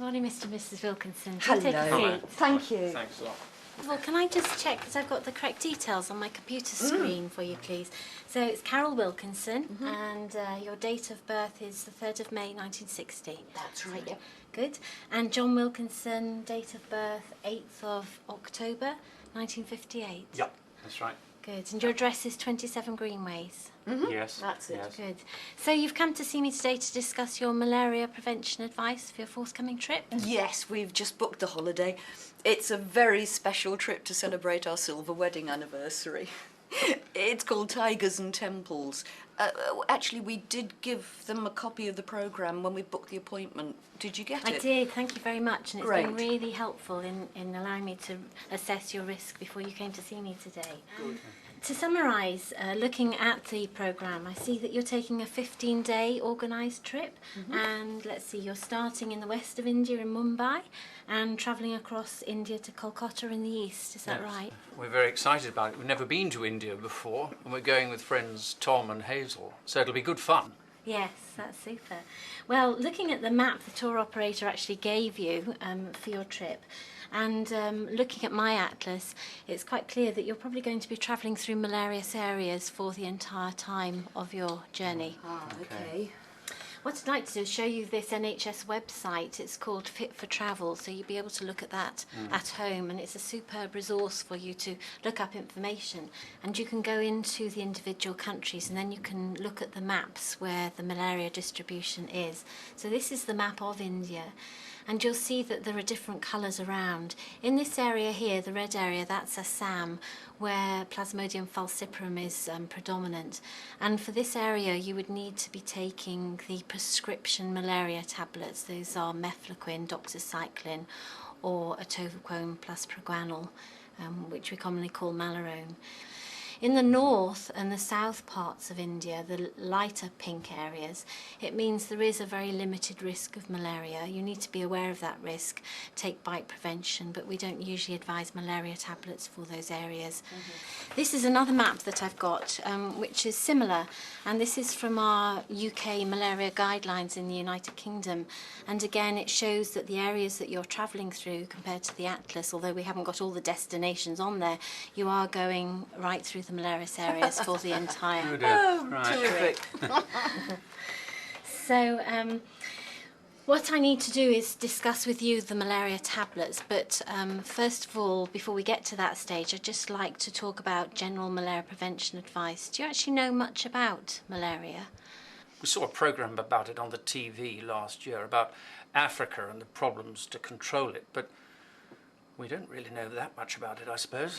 Morning, Mr. and Mrs. Wilkinson. Hello. Take a seat. Thank you. Thanks a lot. Well, can I just check that I've got the correct details on my computer screen for you, please? So it's Carol Wilkinson, and your date of birth is the 3rd of May 1960. That's right, yeah. Good. And John Wilkinson, date of birth 8th of October 1958. Yep, that's right. Good. And your address is 27 Greenways. Yes. That's it. Yes. Good. So you've come to see me today to discuss your malaria prevention advice for your forthcoming trip? Yes, we've just booked a holiday. It's a very special trip to celebrate our silver wedding anniversary. It's called Tigers and Temples. Actually, we did give them a copy of the programme when we booked the appointment. Did you get it? I did, thank you very much, and it's been Great. really helpful in allowing me to assess your risk before you came to see me today. To summarise, looking at the programme, I see that you're taking a 15-day organised trip, and let's see, you're starting in the west of India in Mumbai and travelling across India to Kolkata in the east, is that Yes. right? We're very excited about it. We've never been to India before, and we're going with friends Tom and Hazel, so it'll be good fun. Yes, that's super. Well, looking at the map the tour operator actually gave you for your trip, and looking at my atlas, it's quite clear that you're probably going to be travelling through malarious areas for the entire time of your journey. Ah, okay. What I'd like to do is show you this NHS website. It's called Fit for Travel, so you'll be able to look at that at home, and it's a superb resource for you to look up information. And you can go into the individual countries, and then you can look at the maps where the malaria distribution is. So this is the map of India, and you'll see that there are different colours around. In this area here, the red area, that's Assam, where Plasmodium Falciparum is predominant. And for this area, you would need to be taking the prescription malaria tablets. Those are mefloquine, doxycycline, or atovaquone plus proguanil, which we commonly call Malarone. In the north and the south parts of India, the lighter pink areas, it means there is a very limited risk of malaria. You need to be aware of that risk, take bite prevention, but we don't usually advise malaria tablets for those areas. This is another map that I've got, which is similar, and this is from our UK malaria guidelines in the United Kingdom. And again, it shows that the areas that you're travelling through compared to the atlas, although we haven't got all the destinations on there, you are going right through the malarious areas for the entire Terrific. So what I need to do is discuss with you the malaria tablets, but first of all, before we get to that stage, I'd just like to talk about general malaria prevention advice. Do you actually know much about malaria? We saw a programme about it on the TV last year, about Africa and the problems to control it, but we don't really know that much about it, I suppose.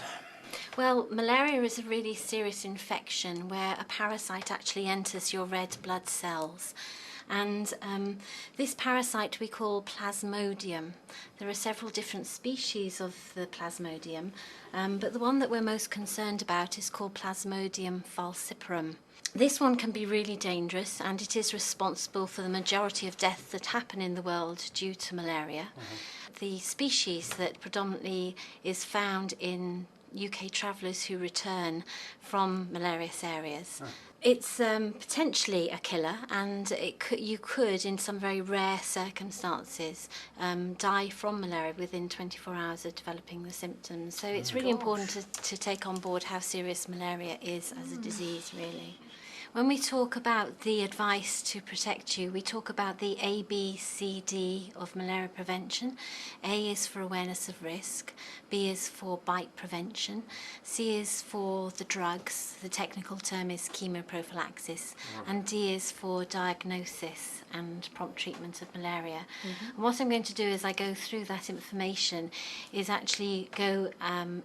Well, malaria is a really serious infection where a parasite actually enters your red blood cells. And this parasite we call Plasmodium. There are several different species of the Plasmodium, but the one that we're most concerned about is called Plasmodium Falciparum. This one can be really dangerous, and it is responsible for the majority of deaths that happen in the world due to malaria. The species that predominantly is found in UK travellers who return from malarious areas. It's potentially a killer, and you could, in some very rare circumstances, die from malaria within 24 hours of developing the symptoms. So it's really important to take on board how serious malaria is as a disease, really. When we talk about the advice to protect you, we talk about the A, B, C, D of malaria prevention. A is for awareness of risk, B is for bite prevention, C is for the drugs, the technical term is chemoprophylaxis, and D is for diagnosis and prompt treatment of malaria. And what I'm going to do as I go through that information is actually go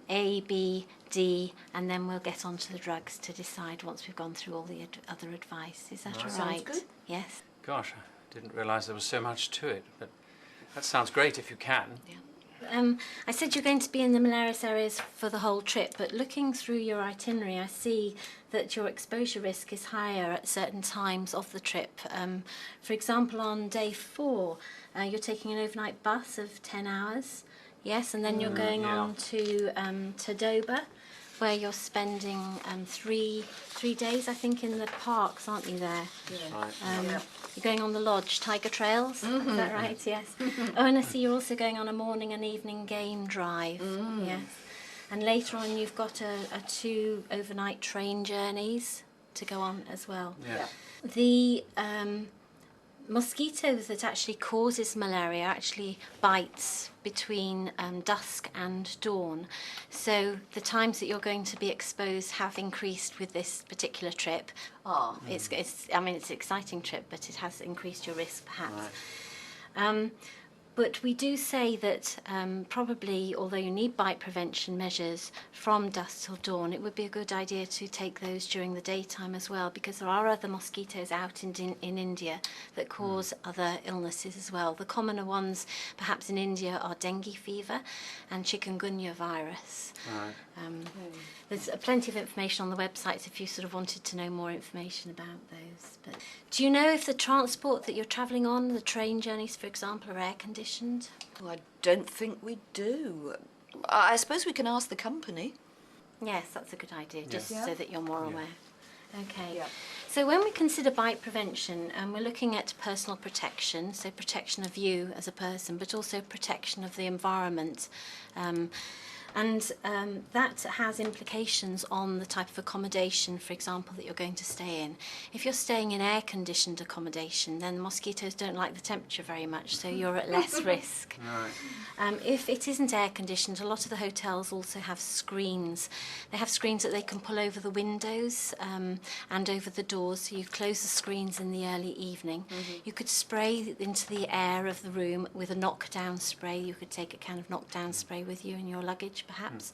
A, B, D, and then we'll get on to the drugs to decide once we've gone through all the other advice. Is that all right? Sounds good. Yes. Gosh, I didn't realise there was so much to it, but that sounds great if you can. I said you're going to be in the malarious areas for the whole trip, but looking through your itinerary, I see that your exposure risk is higher at certain times of the trip. For example, on day 4, you're taking an overnight bus of 10 hours. Yes, and then you're going on to Doba, where you're spending 3 days, I think, in the parks, aren't you, there? Yeah. Right. You're going on the lodge, tiger trails, is that right? Yes. Oh, and I see you're also going on a morning and evening game drive. Yes. And later on you've got a 2 overnight train journeys to go on as well. Yeah. The mosquito that actually causes malaria actually bites between dusk and dawn. So the times that you're going to be exposed have increased with this particular trip. It's I mean, it's an exciting trip, but it has increased your risk perhaps. Right. But we do say that probably, although you need bite prevention measures from dusk till dawn, it would be a good idea to take those during the daytime as well, because there are other mosquitoes out in India that cause other illnesses as well. The commoner ones, perhaps in India, are dengue fever and chikungunya virus. Right. There's plenty of information on the websites if you sort of wanted to know more information about those. But do you know if the transport that you're travelling on, the train journeys, for example, are air conditioned? Well, I don't think we do. I suppose we can ask the company. Yes, that's a good idea, just Yeah. so that you're more Yeah. aware. Okay. Yeah. So when we consider bite prevention, we're looking at personal protection, so protection of you as a person, but also protection of the environment. And that has implications on the type of accommodation, for example, that you're going to stay in. If you're staying in air-conditioned accommodation, then mosquitoes don't like the temperature very much, so you're at less risk. Right. If it isn't air-conditioned, a lot of the hotels also have screens. They have screens that they can pull over the windows and over the doors, so you close the screens in the early evening. You could spray into the air of the room with a knockdown spray. You could take a can of knockdown spray with you in your luggage, perhaps.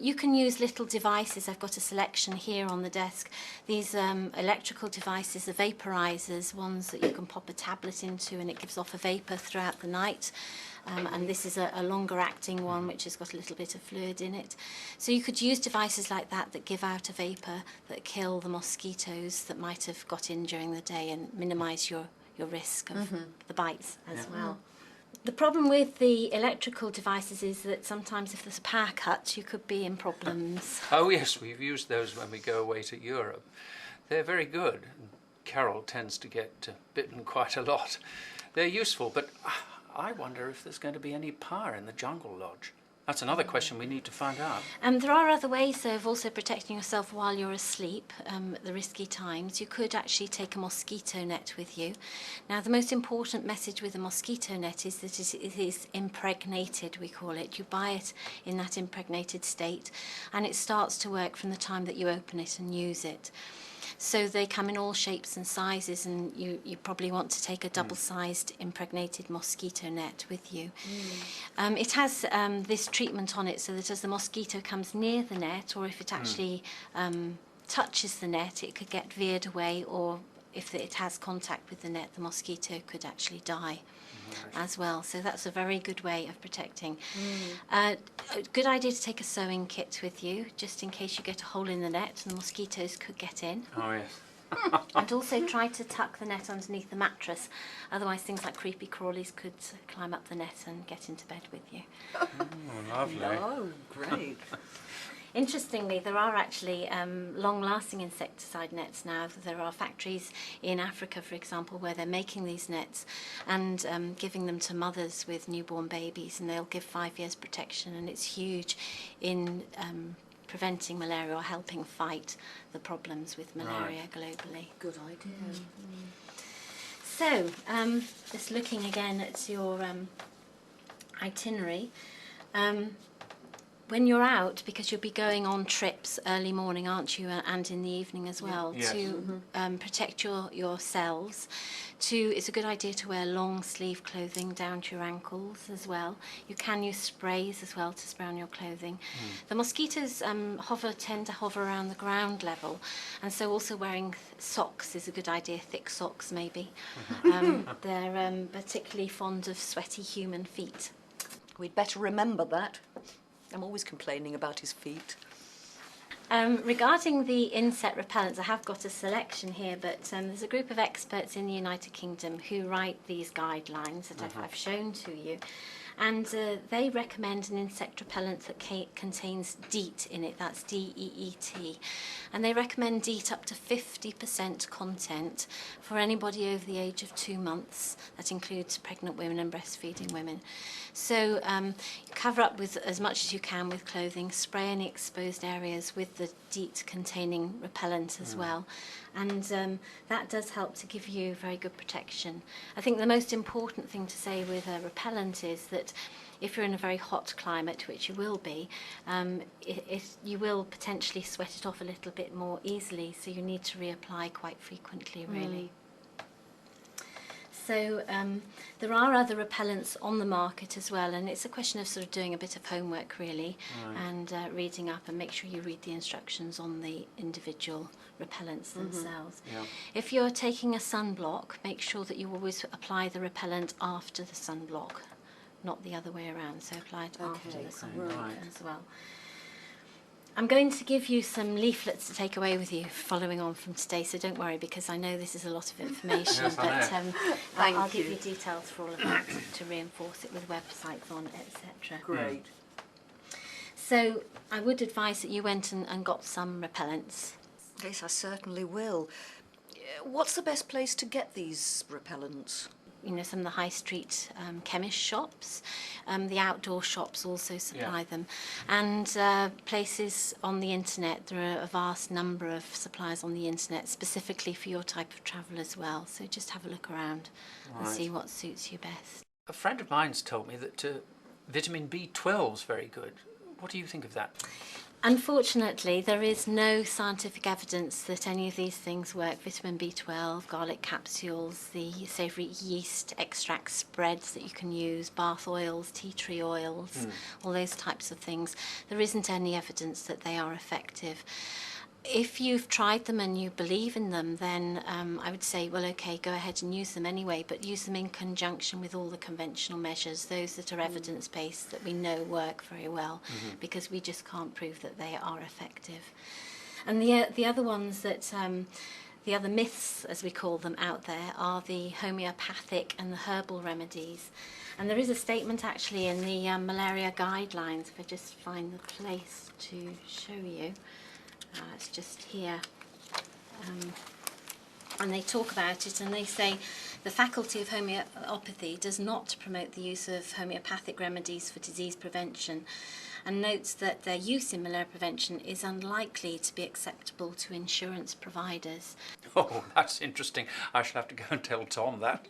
You can use little devices. I've got a selection here on the desk. These electrical devices, the vaporizers, ones that you can pop a tablet into and it gives off a vapor throughout the night. And this is a longer acting one which has got a little bit of fluid in it. So you could use devices like that that give out a vapor that kill the mosquitoes that might have got in during the day and minimise your risk of the bites as well. The problem with the electrical devices is that sometimes if there's a power cut, you could be in problems. Oh yes, we've used those when we go away to Europe. They're very good. Carol tends to get bitten quite a lot. They're useful, but I wonder if there's going to be any power in the jungle lodge. That's another question we need to find out. There are other ways of also protecting yourself while you're asleep at the risky times. You could actually take a mosquito net with you. Now, the most important message with a mosquito net is that it is impregnated, we call it. You buy it in that impregnated state, and it starts to work from the time that you open it and use it. So they come in all shapes and sizes, and you probably want to take a double-sized impregnated mosquito net with you. It has this treatment on it so that as the mosquito comes near the net, or if it actually touches the net, it could get veered away, or if it has contact with the net, the mosquito could actually die as well. So that's a very good way of protecting. A good idea to take a sewing kit with you, just in case you get a hole in the net and the mosquitoes could get in. Oh yes. And also try to tuck the net underneath the mattress, otherwise things like creepy crawlies could climb up the net and get into bed with you. Oh, lovely. Oh, great. Interestingly, there are actually long-lasting insecticide nets now. There are factories in Africa, for example, where they're making these nets and giving them to mothers with newborn babies, and they'll give 5 years protection, and it's huge in preventing malaria or helping fight the problems with malaria globally. Good idea. So, just looking again at your itinerary, when you're out, because you'll be going on trips early morning, aren't you, and in the evening as well, Yes. to protect your cells. It's a good idea to wear long sleeve clothing down to your ankles as well. You can use sprays as well to spray on your clothing. The mosquitoes tend to hover around the ground level, and so also wearing socks is a good idea, thick socks maybe. They're particularly fond of sweaty human feet. We'd better remember that. I'm always complaining about his feet. Regarding the insect repellents, I have got a selection here, but there's a group of experts in the United Kingdom who write these guidelines that I've shown to you. And they recommend an insect repellent that contains DEET in it, that's DEET. And they recommend DEET up to 50% content for anybody over the age of 2 months. That includes pregnant women and breastfeeding women. So cover up with as much as you can with clothing, spray any exposed areas with the DEET containing repellent as well. And that does help to give you very good protection. I think the most important thing to say with a repellent is that if you're in a very hot climate, which you will be, you will potentially sweat it off a little bit more easily, so you need to reapply quite frequently, really. So there are other repellents on the market as well, and it's a question of sort of doing a bit of homework really, and reading up, and make sure you read the instructions on the individual repellents themselves. If you're taking a sunblock, make sure that you always apply the repellent after the sunblock, not the other way around, so apply it after the sunblock as well. I'm going to give you some leaflets to take away with you following on from today, so don't worry, because I know this is a lot of information, Yes, but I'll give you details for all of that to reinforce it with websites on, etc. Great. So I would advise that you went and got some repellents. Yes, I certainly will. What's the best place to get these repellents? You know, some of the high street chemist shops, the outdoor shops also supply them, and places on the internet. There are a vast number of suppliers on the internet specifically for your type of travel as well, so just have a look around and see what suits you best. A friend of mine's told me that vitamin B12 is very good. What do you think of that? Unfortunately, there is no scientific evidence that any of these things work. Vitamin B12, garlic capsules, the savoury yeast extract spreads that you can use, bath oils, tea tree oils, all those types of things. There isn't any evidence that they are effective. If you've tried them and you believe in them, then I would say, well, okay, go ahead and use them anyway, but use them in conjunction with all the conventional measures, those that are evidence-based, that we know work very well, because we just can't prove that they are effective. And the other ones that, the other myths, as we call them, out there are the homeopathic and the herbal remedies. And there is a statement actually in the malaria guidelines, if I just find the place to show you. It's just here, and they talk about it, and they say the faculty of homeopathy does not promote the use of homeopathic remedies for disease prevention, and notes that their use in malaria prevention is unlikely to be acceptable to insurance providers. Oh, that's interesting. I shall have to go and tell Tom that.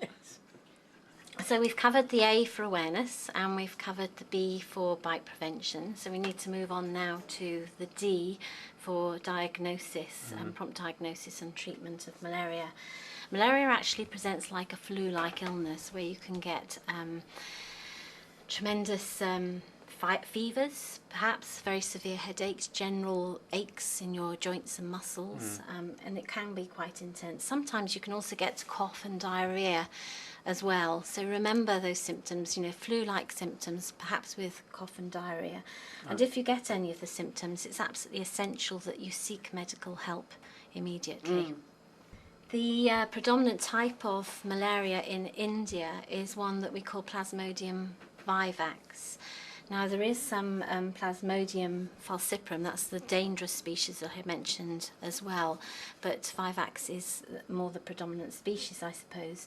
So we've covered the A for awareness, and we've covered the B for bite prevention. So we need to move on now to the D for diagnosis, and prompt diagnosis and treatment of malaria. Malaria actually presents like a flu-like illness, where you can get tremendous fevers, perhaps very severe headaches, general aches in your joints and muscles, and it can be quite intense. Sometimes you can also get cough and diarrhea as well. So remember those symptoms, you know, flu-like symptoms, perhaps with cough and diarrhea. And if you get any of the symptoms, it's absolutely essential that you seek medical help immediately. The predominant type of malaria in India is one that we call Plasmodium Vivax. Now there is some Plasmodium Falciparum, that's the dangerous species that I mentioned as well, but Vivax is more the predominant species, I suppose.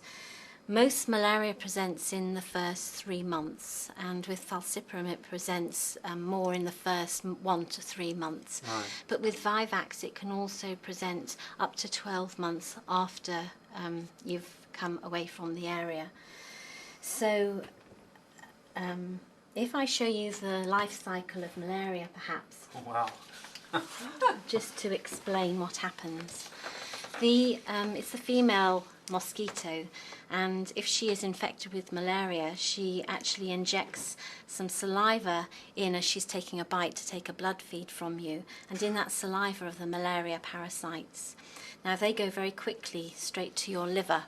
Most malaria presents in the first 3 months, and with Falciparum it presents more in the first 1 to 3 months. Right. But with Vivax it can also present up to 12 months after you've come away from the area. So if I show you the life cycle of malaria, perhaps, Oh, wow. just to explain what happens. It's a female mosquito, and if she is infected with malaria, she actually injects some saliva in as she's taking a bite to take a blood feed from you, and in that saliva are the malaria parasites. Now they go very quickly straight to your liver,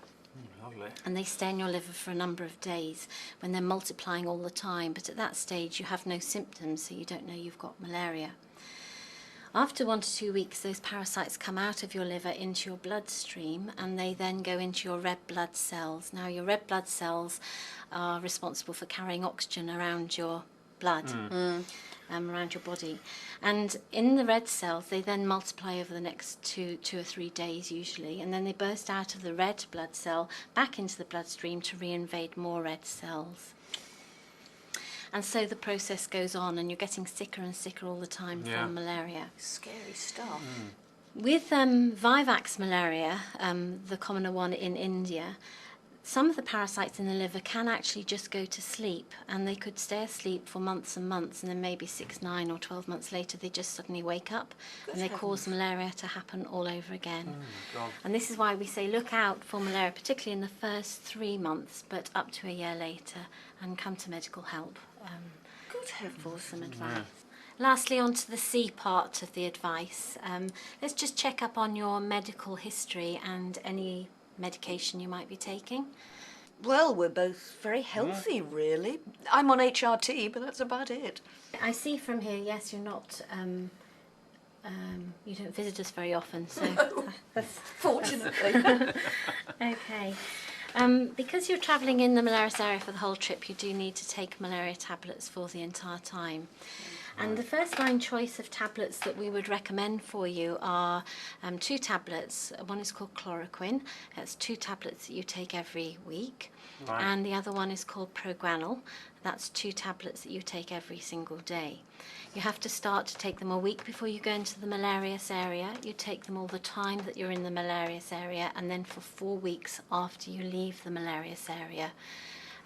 Lovely. and they stay in your liver for a number of days when they're multiplying all the time, but at that stage you have no symptoms, so you don't know you've got malaria. After 1 to 2 weeks, those parasites come out of your liver into your bloodstream, and they then go into your red blood cells. Now, your red blood cells are responsible for carrying oxygen around your blood, around your body. And in the red cells, they then multiply over the next two or 3 days usually, and then they burst out of the red blood cell back into the bloodstream to reinvade more red cells. And so the process goes on, and you're getting sicker and sicker all the time from malaria. Scary stuff. With Vivax malaria, the commoner one in India, some of the parasites in the liver can actually just go to sleep, and they could stay asleep for months and months, and then maybe 6, 9 or 12 months later they just suddenly wake up and they cause malaria to happen all over again. And this is why we say look out for malaria, particularly in the first 3 months, but up to a year later, and come to medical help for some advice. Lastly, on to the C part of the advice. Let's just check up on your medical history and any medication you might be taking. Well, we're both very healthy, really. I'm on HRT, but that's about it. I see from here, yes, you're not, you don't visit us very often, so Fortunately. okay. Because you're travelling in the malarious area for the whole trip, you do need to take malaria tablets for the entire time. And the first line choice of tablets that we would recommend for you are 2 tablets. One is called chloroquine. That's 2 tablets that you take every week. And the other one is called Progranil. That's 2 tablets that you take every single day. You have to start to take them a week before you go into the malarious area. You take them all the time that you're in the malarious area, and then for 4 weeks after you leave the malarious area.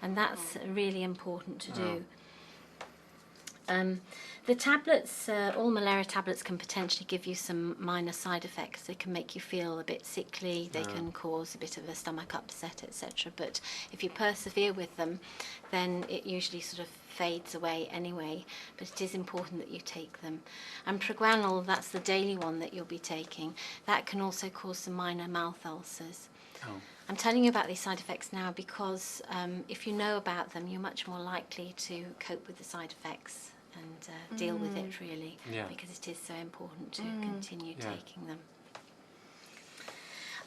And that's really important to do. The tablets, all malaria tablets can potentially give you some minor side effects. They can make you feel a bit sickly, they can cause a bit of a stomach upset, etc. But if you persevere with them, then it usually sort of fades away anyway. But it is important that you take them. And Progranil, that's the daily one that you'll be taking. That can also cause some minor mouth ulcers. I'm telling you about these side effects now because if you know about them, you're much more likely to cope with the side effects and deal with it, really, because it is so important to continue taking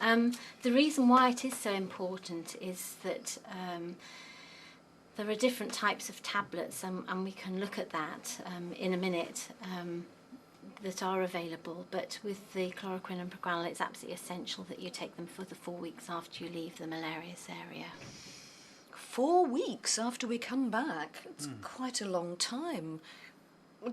them. The reason why it is so important is that there are different types of tablets, and we can look at that in a minute, that are available, but with the chloroquine and Progranil, it's absolutely essential that you take them for the 4 weeks after you leave the malarious area. 4 weeks after we come back? It's quite a long time.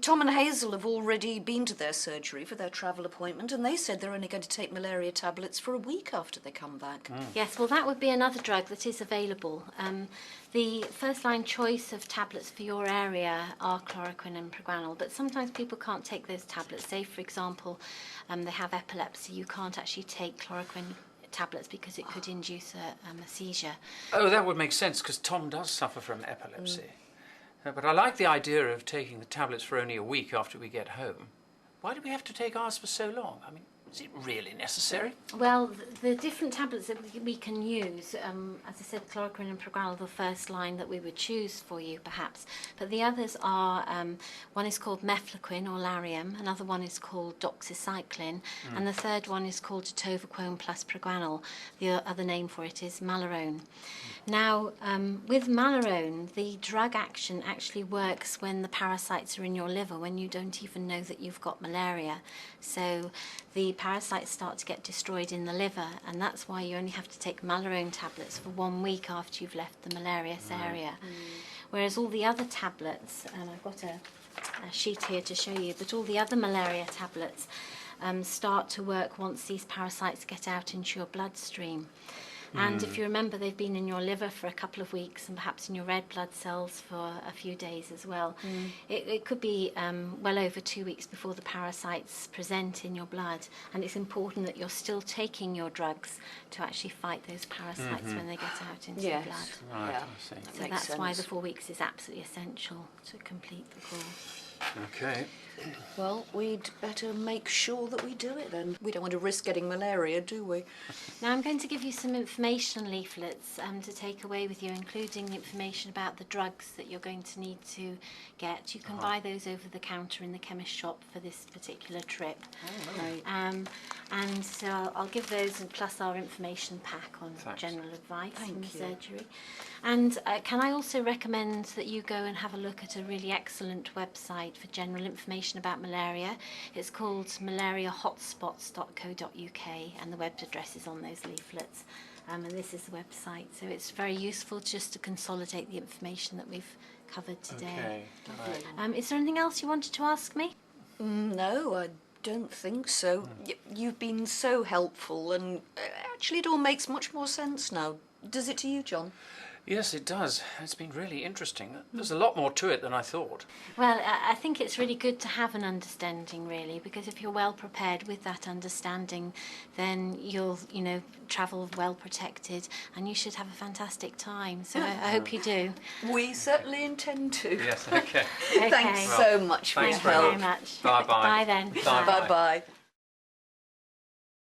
Tom and Hazel have already been to their surgery for their travel appointment, and they said they're only going to take malaria tablets for a week after they come back. Yes, well, that would be another drug that is available. The first-line choice of tablets for your area are chloroquine and Progranil, but sometimes people can't take those tablets. Say, for example, they have epilepsy. You can't actually take chloroquine tablets because it could induce a seizure. Oh, that would make sense, because Tom does suffer from epilepsy. But I like the idea of taking the tablets for only a week after we get home. Why do we have to take ours for so long? I mean, is it really necessary? Well, the different tablets that we can use, as I said, chloroquine and Progranil are the first line that we would choose for you, perhaps. But the others are, one is called mefloquine or Lariam, another one is called doxycycline, and the third one is called atovaquone plus Progranil. The other name for it is Malarone. Now, with Malarone, the drug action actually works when the parasites are in your liver, when you don't even know that you've got malaria. So the parasites start to get destroyed in the liver, and that's why you only have to take Malarone tablets for 1 week after you've left the malarious area. Whereas all the other tablets, and I've got a sheet here to show you, but all the other malaria tablets start to work once these parasites get out into your bloodstream. And if you remember, they've been in your liver for a couple of weeks and perhaps in your red blood cells for a few days as well. It could be well over 2 weeks before the parasites present in your blood, and it's important that you're still taking your drugs to actually fight those parasites when they get out into your blood. Right, Yeah. I see. So that's why the 4 weeks is absolutely essential to complete the course. Okay. Well, we'd better make sure that we do it then. We don't want to risk getting malaria, do we? Now I'm going to give you some information leaflets to take away with you, including the information about the drugs that you're going to need to get. You can buy those over the counter in the chemist shop for this particular trip. Right. And so I'll give those, and plus our information pack on Thanks. general advice in the Thank you. surgery. And can I also recommend that you go and have a look at a really excellent website for general information about malaria. It's called malariahotspots.co.uk, and the web address is on those leaflets. And this is the website, so it's very useful just to consolidate the information that we've covered today. Okay. Right. Is there anything else you wanted to ask me? No, I don't think so. You've been so helpful, and actually it all makes much more sense now. Does it to you, John? Yes, it does. It's been really interesting. There's a lot more to it than I thought. Well, I think it's really good to have an understanding, really, because if you're well prepared with that understanding, then you'll, travel well protected, and you should have a fantastic time. So I hope you do. We certainly intend to. Yes, okay. Okay. Thanks so much for your thanks Thank you help. very much. Bye-bye. Bye then. Bye. Bye-bye.